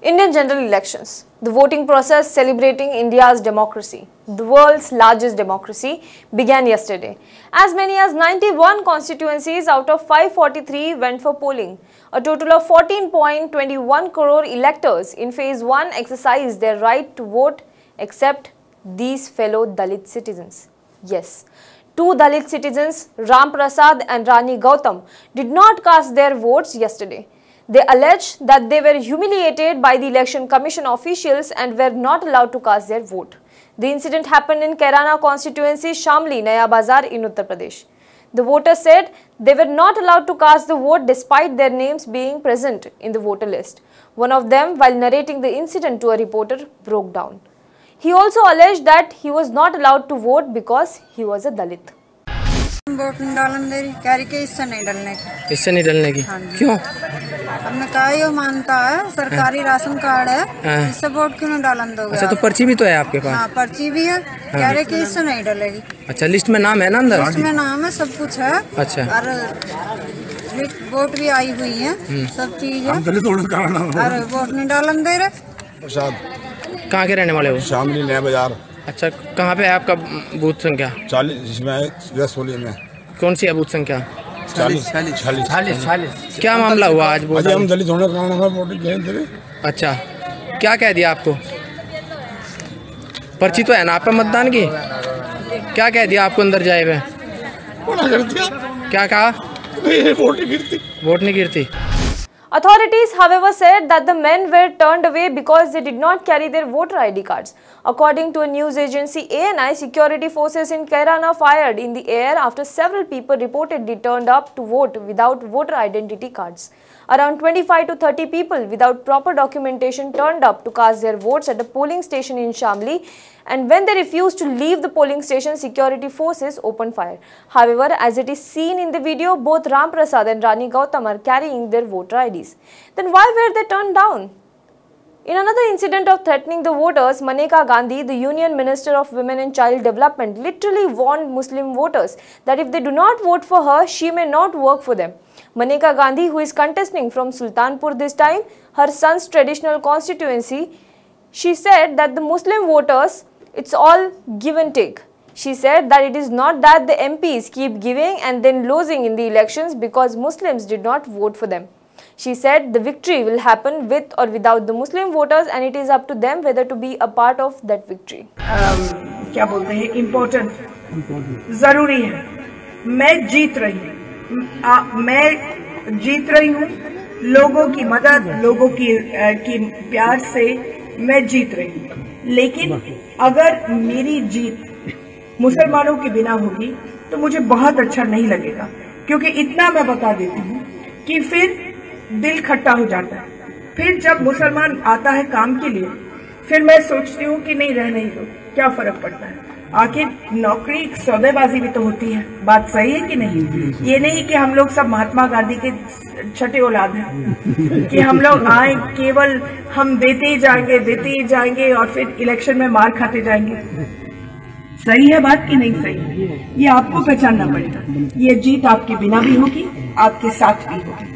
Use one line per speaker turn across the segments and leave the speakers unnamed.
Indian general elections, the voting process celebrating India's democracy, the world's largest democracy, began yesterday. As many as 91 constituencies out of 543 went for polling. A total of 14.21 crore electors in phase 1 exercised their right to vote except these fellow Dalit citizens. Yes, two Dalit citizens, Ram Prasad and Rani Gautam, did not cast their votes yesterday. They alleged that they were humiliated by the Election Commission officials and were not allowed to cast their vote. The incident happened in Kairana constituency, Shamli, Naya Bazar in Uttar Pradesh. The voters said they were not allowed to cast the vote despite their names being present in the voter list. One of them, while narrating the incident to a reporter, broke down. He also alleged that he was not allowed to vote because he was a Dalit.
Vote नहीं डालने दे रही, कह रही कि इससे नहीं डलने की।
इससे नहीं डलने की?
हाँ
क्यों?
हमने कहा ये मानता है सरकारी राशन कार्ड है, इससे वोट क्यों नहीं डालने दोगे?
अच्छा, तो पर्ची भी तो है आपके पास?
हाँ, पर्ची भी है। कह रहे कि इससे नहीं डलेगी।
अच्छा, लिस्ट में नाम है ना अंदर?
लिस्ट में नाम है, सब कुछ है।
अच्छा,
और वोट भी आई हुई है, सब चीज है, और वोट नहीं डालने दे रहे।
कहाँ के रहने वाले हो?
शामली, नया बाजार।
अच्छा, कहाँ पे है आपका बूथ संख्या? 40,
जिसमें में।
कौन सी है बूथ संख्या?
40।
क्या मामला हुआ आज?
हम दलित होने के कारण।
अच्छा, क्या कह दिया आपको? पर्ची तो है ना आप पे मतदान की? क्या कह दिया आपको अंदर जाए हुए? क्या कहा? वोट नहीं गिरती।
Authorities, however, said that the men were turned away because they did not carry their voter ID cards. According to a news agency ANI, security forces in Kairana fired in the air after several people reportedly turned up to vote without voter identity cards. Around 25 to 30 people without proper documentation turned up to cast their votes at a polling station in Shamli, and when they refused to leave the polling station, security forces opened fire. However, as it is seen in the video, both Ram Prasad and Rani Gautam are carrying their voter IDs. Then why were they turned down? In another incident of threatening the voters, Maneka Gandhi, the Union Minister of Women and Child Development, literally warned Muslim voters that if they do not vote for her, she may not work for them. Maneka Gandhi, who is contesting from Sultanpur this time, her son's traditional constituency, she said that the Muslim voters, it's all give and take. She said that it is not that the MPs keep giving and then losing in the elections because Muslims did not vote for them. She said the victory will happen with or without the Muslim voters and it is up to them whether to be a part of that victory.
क्या बोलते हैं, important, जरूरी है। मैं जीत रही हूँ, मैं जीत रही हूँ, लोगों की मदद, लोगों की प्यार से मैं जीत रही हूँ। लेकिन अगर मेरी जीत मुसलमानों के बिना होगी तो मुझे बहुत अच्छा नहीं लगेगा, क्योंकि इतना मैं बता देती हूँ कि फिर दिल खट्टा हो जाता है। फिर जब मुसलमान आता है काम के लिए, फिर मैं सोचती हूँ कि नहीं, रहने ही दो, क्या फर्क पड़ता है। आखिर नौकरी सौदेबाजी भी तो होती है, बात सही है कि नहीं? ये नहीं कि हम लोग सब महात्मा गांधी के छठे औलाद हैं कि हम लोग आए केवल हम देते ही जाएंगे और फिर इलेक्शन में मार खाते जाएंगे। सही है बात कि नहीं सही? ये आपको पहचानना पड़ेगा। ये जीत आपके बिना भी होगी, आपके साथ भी होगी,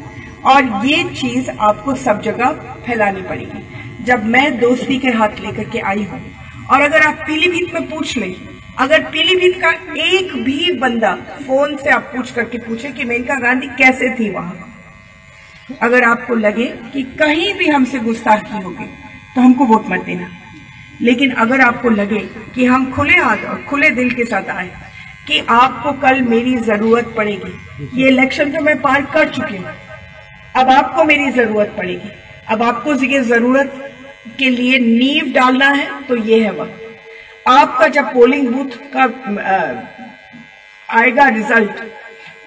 और ये चीज आपको सब जगह फैलानी पड़ेगी। जब मैं दोस्ती के हाथ लेकर के आई हूँ, और अगर आप पीलीभीत में पूछ लें, अगर पीलीभीत का एक भी बंदा फोन से आप पूछ करके पूछे कि मेनका गांधी कैसे थी वहां, अगर आपको लगे कि कहीं भी हमसे गुस्ताखी होगी तो हमको वोट मत देना। लेकिन अगर आपको लगे कि हम खुले हाथ और खुले दिल के साथ आए कि आपको कल मेरी जरूरत पड़ेगी, ये इलेक्शन तो मैं पार कर चुकी हूँ, अब आपको मेरी जरूरत पड़ेगी, अब आपको ये जरूरत के लिए नींव डालना है, तो ये है वक्त। आपका जब पोलिंग बूथ का आएगा रिजल्ट,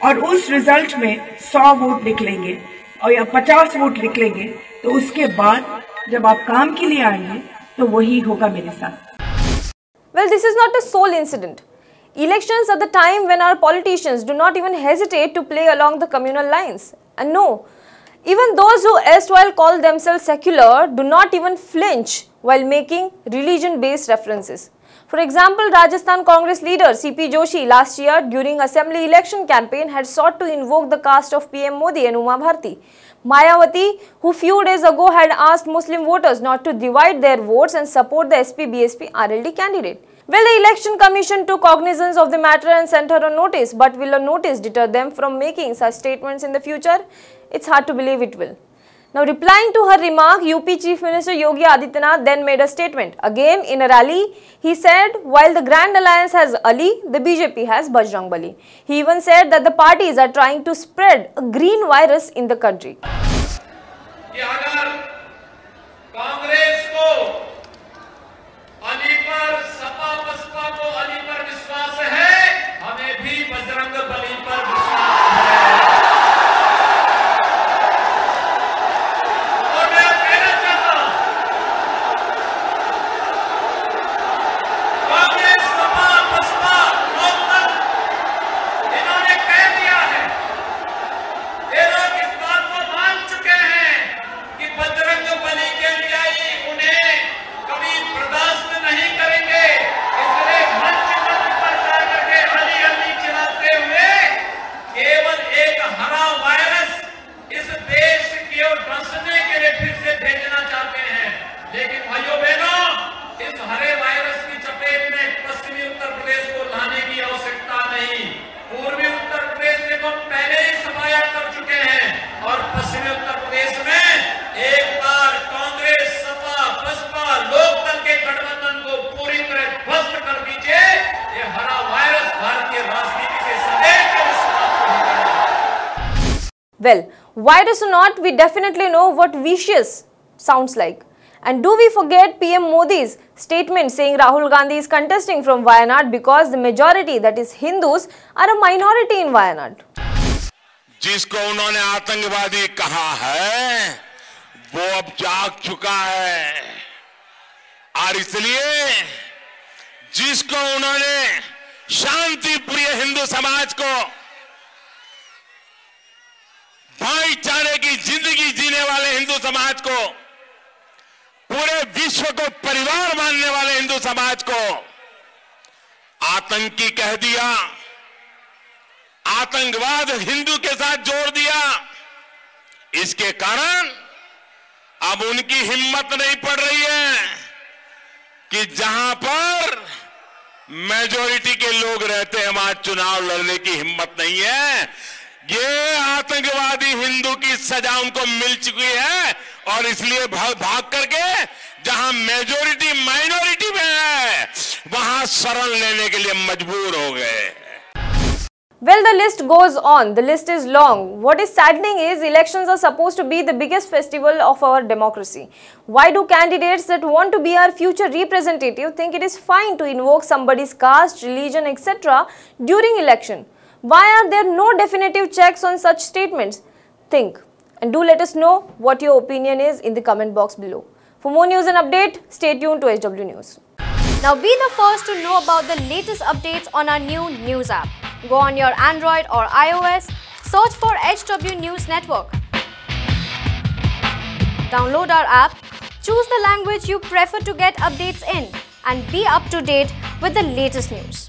और उस रिजल्ट में 100 वोट निकलेंगे और या 50 वोट निकलेंगे, तो उसके बाद जब आप काम के लिए आएंगे तो वही होगा मेरे साथ।
Well, this is not a sole incident. Elections are the time when our politicians do not even hesitate to play along the communal lines. And no, even those who erstwhile call themselves secular do not even flinch while making religion-based references. For example, Rajasthan Congress leader CP Joshi last year during assembly election campaign had sought to invoke the caste of PM Modi and Uma Bharti. Mayawati, who few days ago had asked Muslim voters not to divide their votes and support the SP-BSP RLD candidate. Well, the Election Commission took cognizance of the matter and sent her a notice, but will a notice deter them from making such statements in the future? It's hard to believe it will. Now, replying to her remark, UP Chief Minister Yogi Adityanath then made a statement. Again, in a rally, he said, while the Grand Alliance has Ali, the BJP has Bajrang Bali. He even said that the parties are trying to spread a green virus in the country. Well, virus or not, we definitely know what vicious sounds like. And do we forget PM Modi's statement saying Rahul Gandhi is contesting from Wayanad because the majority, that is Hindus, are a minority in Wayanad.
जिसको उन्होंने आतंकवादी कहा है वो अब जाग चुका है और इसलिए जिसको उन्होंने शांति प्रिय हिंदू समाज को भाईचारे की जिंदगी जीने वाले हिंदू समाज को पूरे विश्व को परिवार मानने वाले हिंदू समाज को आतंकी कह दिया, आतंकवाद हिंदू के साथ जोड़ दिया। इसके कारण अब उनकी हिम्मत नहीं पड़ रही है कि जहां पर मेजॉरिटी के लोग रहते हैं वहां चुनाव लड़ने की हिम्मत नहीं है। ये आतंकवादी हिंदू की सजा उनको मिल चुकी है और इसलिए भाग करके जहां मेजॉरिटी माइनॉरिटी में है वहां शरण लेने के लिए मजबूर हो गए।
Well, the list goes on. The list is long. What is saddening is elections are supposed to be the biggest festival of our democracy. Why do candidates that want to be our future representative think it is fine to invoke somebody's caste, religion, etc. during election? Why are there no definitive checks on such statements? Think and do let us know what your opinion is in the comment box below. For more news and update, stay tuned to HW News.
Now be the first to know about the latest updates on our new news app. Go on your Android or iOS, search for HW News Network. Download our app, choose the language you prefer to get updates in, and be up to date with the latest news.